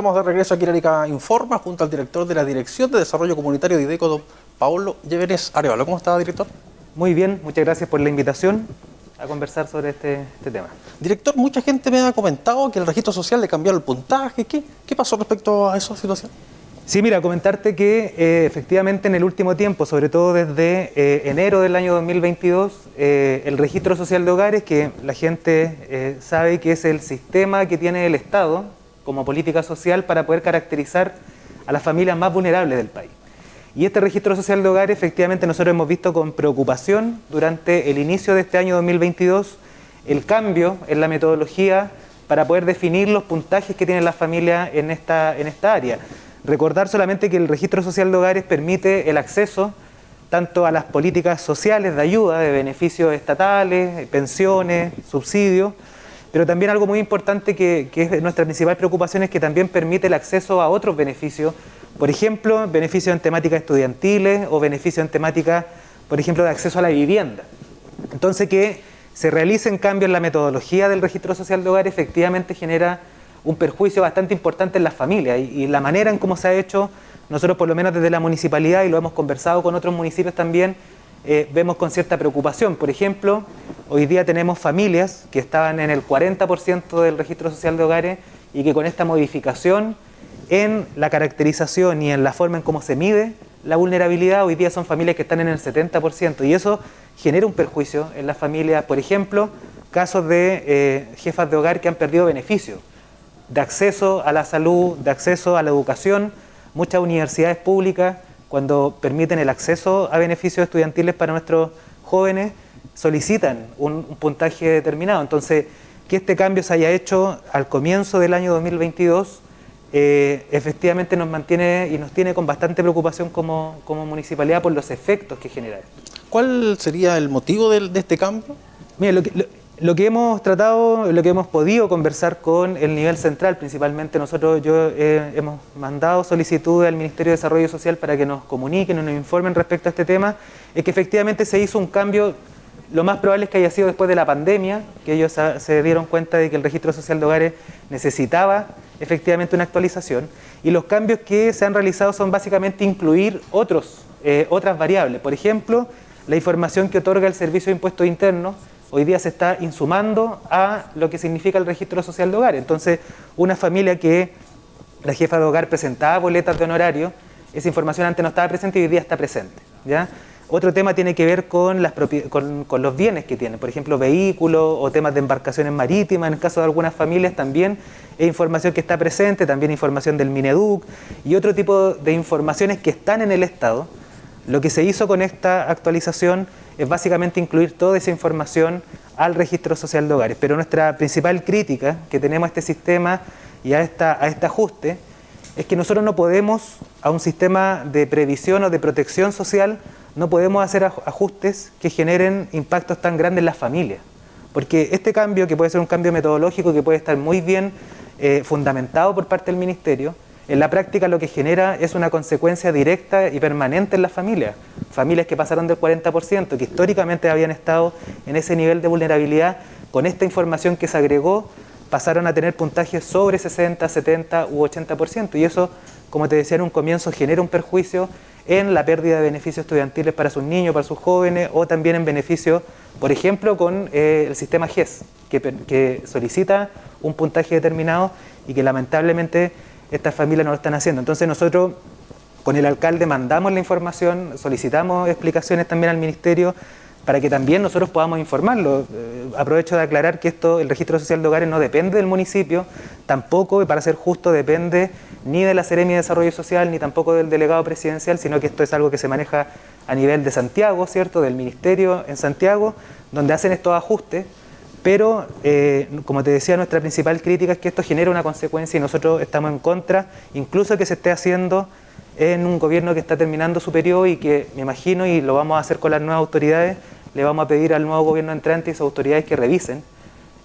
Estamos de regreso aquí en Arica Informa junto al director de la Dirección de Desarrollo Comunitario de IDECO, don Paolo Llévenes Arevalo. ¿Cómo está, director? Muy bien, muchas gracias por la invitación a conversar sobre este tema. Director, mucha gente me ha comentado que el registro social le cambió el puntaje. ¿Qué pasó respecto a esa situación? Sí, mira, comentarte que efectivamente en el último tiempo, sobre todo desde enero del año 2022, el registro social de hogares, que la gente sabe que es el sistema que tiene el Estado como política social para poder caracterizar a las familias más vulnerables del país. Y este registro social de hogares, efectivamente, nosotros hemos visto con preocupación durante el inicio de este año 2022 el cambio en la metodología para poder definir los puntajes que tienen las familias en esta área. Recordar solamente que el registro social de hogares permite el acceso tanto a las políticas sociales de ayuda, de beneficios estatales, pensiones, subsidios, pero también algo muy importante que es nuestra principal preocupación es que también permite el acceso a otros beneficios, por ejemplo, beneficios en temáticas estudiantiles o beneficios en temáticas, por ejemplo, de acceso a la vivienda. Entonces, que se realicen cambios en la metodología del registro social de hogar efectivamente genera un perjuicio bastante importante en las familias y la manera en cómo se ha hecho, nosotros por lo menos desde la municipalidad, y lo hemos conversado con otros municipios también, vemos con cierta preocupación. Por ejemplo, hoy día tenemos familias que estaban en el 40% del registro social de hogares y que con esta modificación en la caracterización y en la forma en cómo se mide la vulnerabilidad, hoy día son familias que están en el 70% y eso genera un perjuicio en las familias. Por ejemplo, casos de jefas de hogar que han perdido beneficios de acceso a la salud, de acceso a la educación. Muchas universidades públicas, cuando permiten el acceso a beneficios estudiantiles para nuestros jóvenes, solicitan un puntaje determinado. Entonces, que este cambio se haya hecho al comienzo del año 2022, efectivamente nos mantiene y nos tiene con bastante preocupación como municipalidad por los efectos que genera esto. ¿Cuál sería el motivo de este cambio? Mira, lo que hemos tratado, lo que hemos podido conversar con el nivel central, principalmente hemos mandado solicitudes al Ministerio de Desarrollo Social para que nos comuniquen, nos informen respecto a este tema, es que efectivamente se hizo un cambio. Lo más probable es que haya sido después de la pandemia, que ellos se dieron cuenta de que el registro social de hogares necesitaba efectivamente una actualización, y los cambios que se han realizado son básicamente incluir otras variables. Por ejemplo, la información que otorga el Servicio de Impuestos Internos hoy día se está insumando a lo que significa el registro social de hogares. Entonces, una familia que la jefa de hogar presentaba boletas de honorario, esa información antes no estaba presente y hoy día está presente, ¿ya? Otro tema tiene que ver con los bienes que tienen, por ejemplo, vehículos o temas de embarcaciones marítimas. En el caso de algunas familias también es información que está presente, también información del Mineduc y otro tipo de informaciones que están en el Estado. Lo que se hizo con esta actualización es básicamente incluir toda esa información al registro social de hogares. Pero nuestra principal crítica que tenemos a este sistema y a este ajuste es que nosotros no podemos, a un sistema de previsión o de protección social, no podemos hacer ajustes que generen impactos tan grandes en las familias. Porque este cambio, que puede ser un cambio metodológico, que puede estar muy bien fundamentado por parte del Ministerio, en la práctica lo que genera es una consecuencia directa y permanente en las familias. Familias que pasaron del 40%, que históricamente habían estado en ese nivel de vulnerabilidad, con esta información que se agregó, pasaron a tener puntajes sobre 60, 70 u 80%. Y eso, como te decía en un comienzo, genera un perjuicio en la pérdida de beneficios estudiantiles para sus niños, para sus jóvenes, o también en beneficio, por ejemplo, con el sistema GES, que solicita un puntaje determinado y que lamentablemente estas familias no lo están haciendo. Entonces nosotros con el alcalde mandamos la información, solicitamos explicaciones también al ministerio para que también nosotros podamos informarlo. Aprovecho de aclarar que el registro social de hogares no depende del municipio, tampoco, y para ser justo, depende ni de la Seremi de Desarrollo Social, ni tampoco del delegado presidencial, sino que esto es algo que se maneja a nivel de Santiago, ¿cierto?, del ministerio en Santiago, donde hacen estos ajustes. Pero, como te decía, nuestra principal crítica es que esto genera una consecuencia y nosotros estamos en contra, incluso que se esté haciendo en un gobierno que está terminando su periodo y que, me imagino, y lo vamos a hacer con las nuevas autoridades, le vamos a pedir al nuevo gobierno entrante y sus autoridades que revisen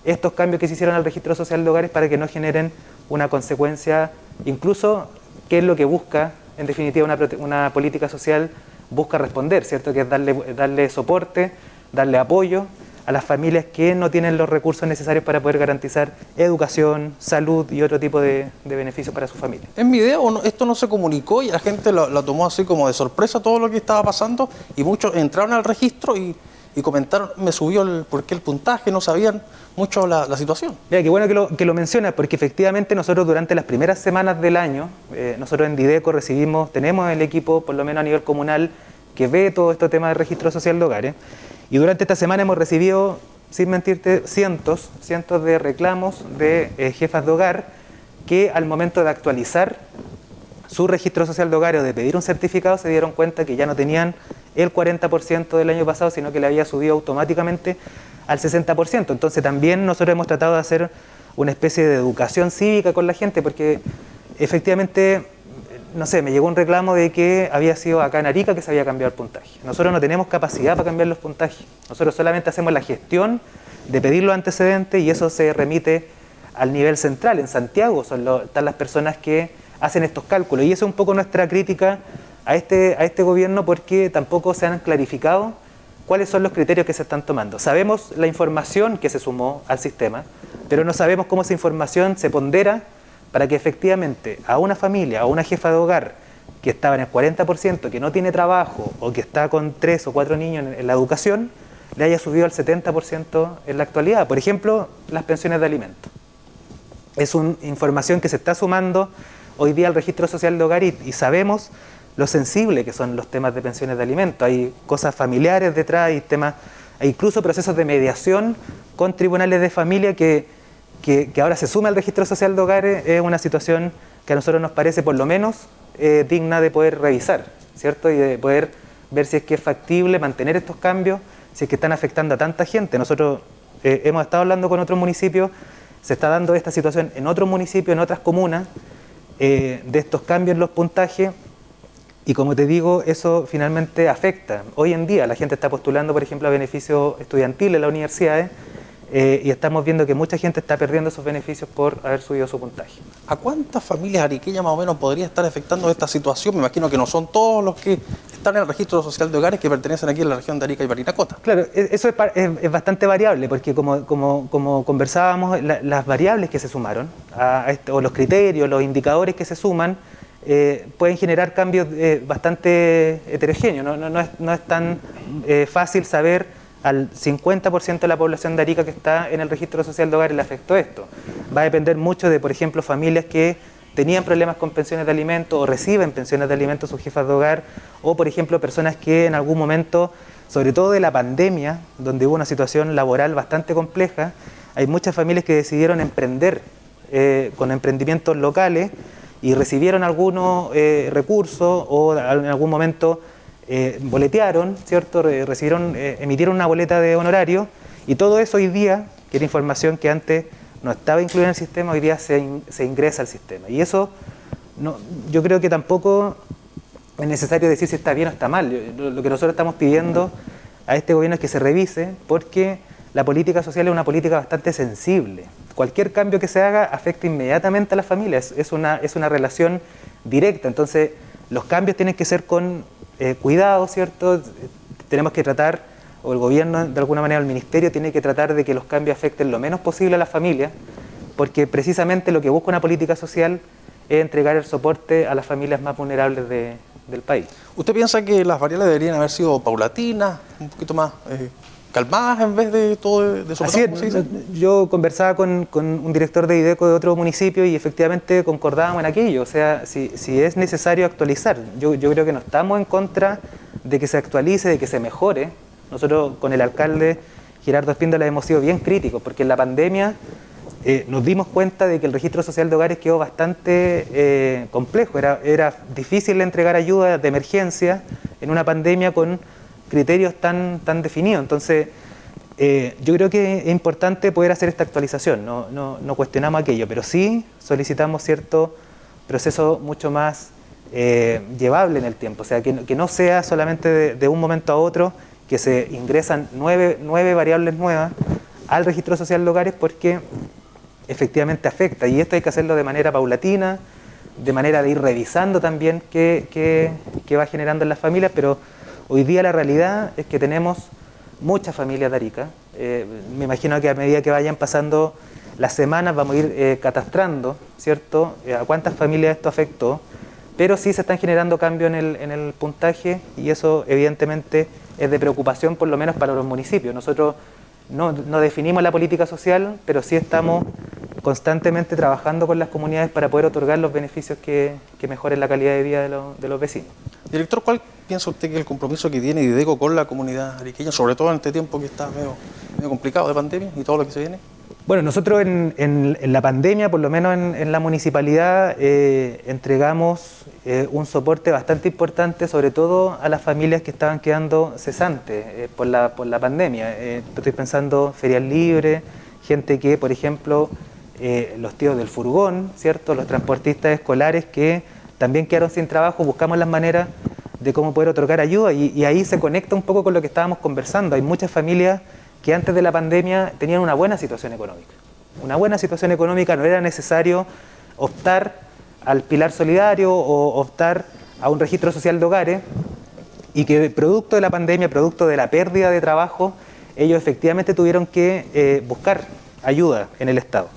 estos cambios que se hicieron al registro social de hogares para que no generen una consecuencia, incluso, que es lo que busca, en definitiva, una política social busca responder, ¿cierto?, que es darle soporte, darle apoyo a las familias que no tienen los recursos necesarios para poder garantizar educación, salud y otro tipo de beneficios para su familia. ¿En mi idea o no, esto no se comunicó y la gente lo tomó así como de sorpresa todo lo que estaba pasando y muchos entraron al registro y comentaron, me subió por qué el puntaje, no sabían mucho la situación? Mira, qué bueno que lo mencionas, porque efectivamente nosotros durante las primeras semanas del año, nosotros en Dideco tenemos el equipo, por lo menos a nivel comunal, que ve todo este tema de registro social de hogares. Y durante esta semana hemos recibido, sin mentirte, cientos de reclamos de jefas de hogar que al momento de actualizar su registro social de hogar o de pedir un certificado se dieron cuenta que ya no tenían el 40% del año pasado, sino que le había subido automáticamente al 60%. Entonces también nosotros hemos tratado de hacer una especie de educación cívica con la gente, porque efectivamente, no sé, me llegó un reclamo de que había sido acá en Arica que se había cambiado el puntaje. Nosotros no tenemos capacidad para cambiar los puntajes. Nosotros solamente hacemos la gestión de pedir los antecedentes y eso se remite al nivel central. En Santiago están las personas que hacen estos cálculos. Y eso es un poco nuestra crítica a este gobierno, porque tampoco se han clarificado cuáles son los criterios que se están tomando. Sabemos la información que se sumó al sistema, pero no sabemos cómo esa información se pondera para que efectivamente a una familia, a una jefa de hogar que estaba en el 40%, que no tiene trabajo o que está con 3 o 4 niños en la educación, le haya subido al 70% en la actualidad. Por ejemplo, las pensiones de alimentos. Es una información que se está sumando hoy día al registro social de hogar y sabemos lo sensible que son los temas de pensiones de alimentos. Hay cosas familiares detrás, hay incluso procesos de mediación con tribunales de familia que ahora se suma al registro social de hogares. Es una situación que a nosotros nos parece por lo menos digna de poder revisar, ¿cierto? Y de poder ver si es que es factible mantener estos cambios, si es que están afectando a tanta gente. Nosotros hemos estado hablando con otros municipios, se está dando esta situación en otros municipios, en otras comunas, de estos cambios en los puntajes. Y como te digo, eso finalmente afecta. Hoy en día la gente está postulando, por ejemplo, a beneficios estudiantiles en las universidades y estamos viendo que mucha gente está perdiendo esos beneficios por haber subido su puntaje. ¿A cuántas familias ariqueñas más o menos podría estar afectando esta situación? Me imagino que no son todos los que están en el registro social de hogares que pertenecen aquí a la región de Arica y Parinacota. Claro, eso es bastante variable, porque como conversábamos, las variables que se sumaron, o los criterios, los indicadores que se suman, pueden generar cambios bastante heterogéneos. No es tan fácil saber al 50% de la población de Arica que está en el registro social de hogares le afectó esto. Va a depender mucho de, por ejemplo, familias que tenían problemas con pensiones de alimentos o reciben pensiones de alimentos sus jefas de hogar, o por ejemplo personas que en algún momento, sobre todo de la pandemia, donde hubo una situación laboral bastante compleja, hay muchas familias que decidieron emprender con emprendimientos locales y recibieron algunos recursos o en algún momento boletearon, ¿cierto? Emitieron una boleta de honorario, y todo eso hoy día, que era información que antes no estaba incluida en el sistema, hoy día se ingresa al sistema. Y eso yo creo que tampoco es necesario decir si está bien o está mal. Lo que nosotros estamos pidiendo a este gobierno es que se revise, porque la política social es una política bastante sensible. Cualquier cambio que se haga afecta inmediatamente a las familias, es una relación directa. Entonces los cambios tienen que ser con cuidado, ¿cierto? Tenemos que tratar, o el gobierno de alguna manera, el ministerio tiene que tratar de que los cambios afecten lo menos posible a las familias, porque precisamente lo que busca una política social es entregar el soporte a las familias más vulnerables del país. ¿Usted piensa que las variables deberían haber sido paulatinas, un poquito más calmadas en vez de todo de Así es, yo conversaba con un director de Dideco de otro municipio y efectivamente concordábamos en aquello. O sea, si es necesario actualizar, yo creo que no estamos en contra de que se actualice, de que se mejore. Nosotros con el alcalde Gerardo Espíndola hemos sido bien críticos, porque en la pandemia nos dimos cuenta de que el registro social de hogares quedó bastante complejo. Era difícil entregar ayuda de emergencia en una pandemia con criterios tan definidos. Entonces, yo creo que es importante poder hacer esta actualización. No cuestionamos aquello, pero sí solicitamos cierto proceso mucho más llevable en el tiempo. O sea, que no sea solamente de un momento a otro que se ingresan nueve variables nuevas al registro social de hogares, porque efectivamente afecta. Y esto hay que hacerlo de manera paulatina, de manera de ir revisando también qué va generando en las familias, pero hoy día la realidad es que tenemos muchas familias de Arica. Me imagino que a medida que vayan pasando las semanas vamos a ir catastrando, ¿cierto?, a cuántas familias esto afectó, pero sí se están generando cambios en el puntaje y eso evidentemente es de preocupación, por lo menos para los municipios. Nosotros no definimos la política social, pero sí estamos constantemente trabajando con las comunidades para poder otorgar los beneficios que mejoren la calidad de vida de los vecinos. Director, ¿cuál piensa usted que es el compromiso que tiene Dideco con la comunidad ariqueña, sobre todo en este tiempo que está medio complicado de pandemia y todo lo que se viene? Bueno, nosotros en la pandemia, por lo menos en la municipalidad, entregamos un soporte bastante importante, sobre todo a las familias que estaban quedando cesantes por la pandemia. Estoy pensando ferias libres, gente que, por ejemplo, los tíos del furgón, ¿cierto?, los transportistas escolares que también quedaron sin trabajo. Buscamos las maneras de cómo poder otorgar ayuda y ahí se conecta un poco con lo que estábamos conversando. Hay muchas familias que antes de la pandemia tenían una buena situación económica. Una buena situación económica, no era necesario optar al pilar solidario o optar a un registro social de hogares, y que producto de la pandemia, producto de la pérdida de trabajo, ellos efectivamente tuvieron que buscar ayuda en el Estado.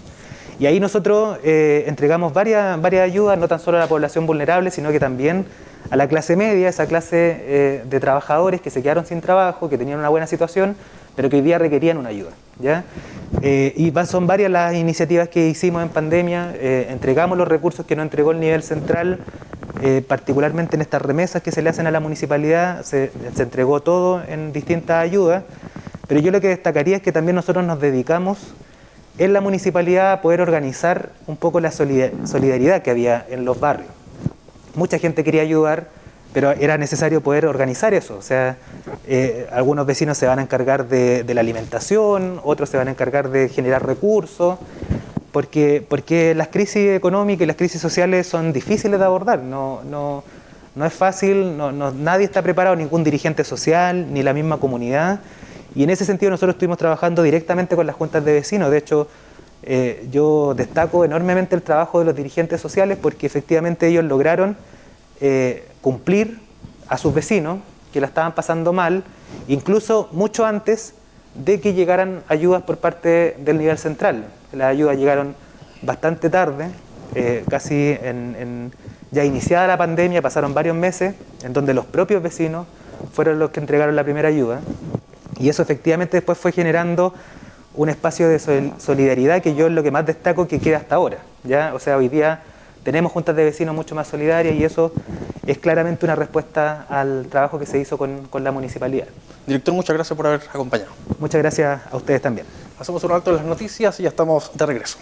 Y ahí nosotros entregamos varias ayudas, no tan solo a la población vulnerable, sino que también a la clase media, esa clase de trabajadores que se quedaron sin trabajo, que tenían una buena situación, pero que hoy día requerían una ayuda, ¿ya? Y son varias las iniciativas que hicimos en pandemia. Entregamos los recursos que nos entregó el nivel central, particularmente en estas remesas que se le hacen a la municipalidad, se entregó todo en distintas ayudas, pero yo lo que destacaría es que también nosotros nos dedicamos en la municipalidad a poder organizar un poco la solidaridad que había en los barrios. Mucha gente quería ayudar, pero era necesario poder organizar eso. O sea, algunos vecinos se van a encargar de la alimentación, otros se van a encargar de generar recursos, porque las crisis económicas y las crisis sociales son difíciles de abordar. No es fácil, nadie está preparado, ningún dirigente social, ni la misma comunidad. Y en ese sentido nosotros estuvimos trabajando directamente con las juntas de vecinos. De hecho, yo destaco enormemente el trabajo de los dirigentes sociales porque efectivamente ellos lograron cumplir a sus vecinos que la estaban pasando mal, incluso mucho antes de que llegaran ayudas por parte del nivel central. Las ayudas llegaron bastante tarde, casi ya iniciada la pandemia, pasaron varios meses en donde los propios vecinos fueron los que entregaron la primera ayuda, y eso efectivamente después fue generando un espacio de solidaridad que yo es lo que más destaco que queda hasta ahora, ¿ya? O sea, hoy día tenemos juntas de vecinos mucho más solidarias y eso es claramente una respuesta al trabajo que se hizo con la municipalidad. Director, muchas gracias por haber acompañado. Muchas gracias a ustedes también. Hacemos un alto en las noticias y ya estamos de regreso.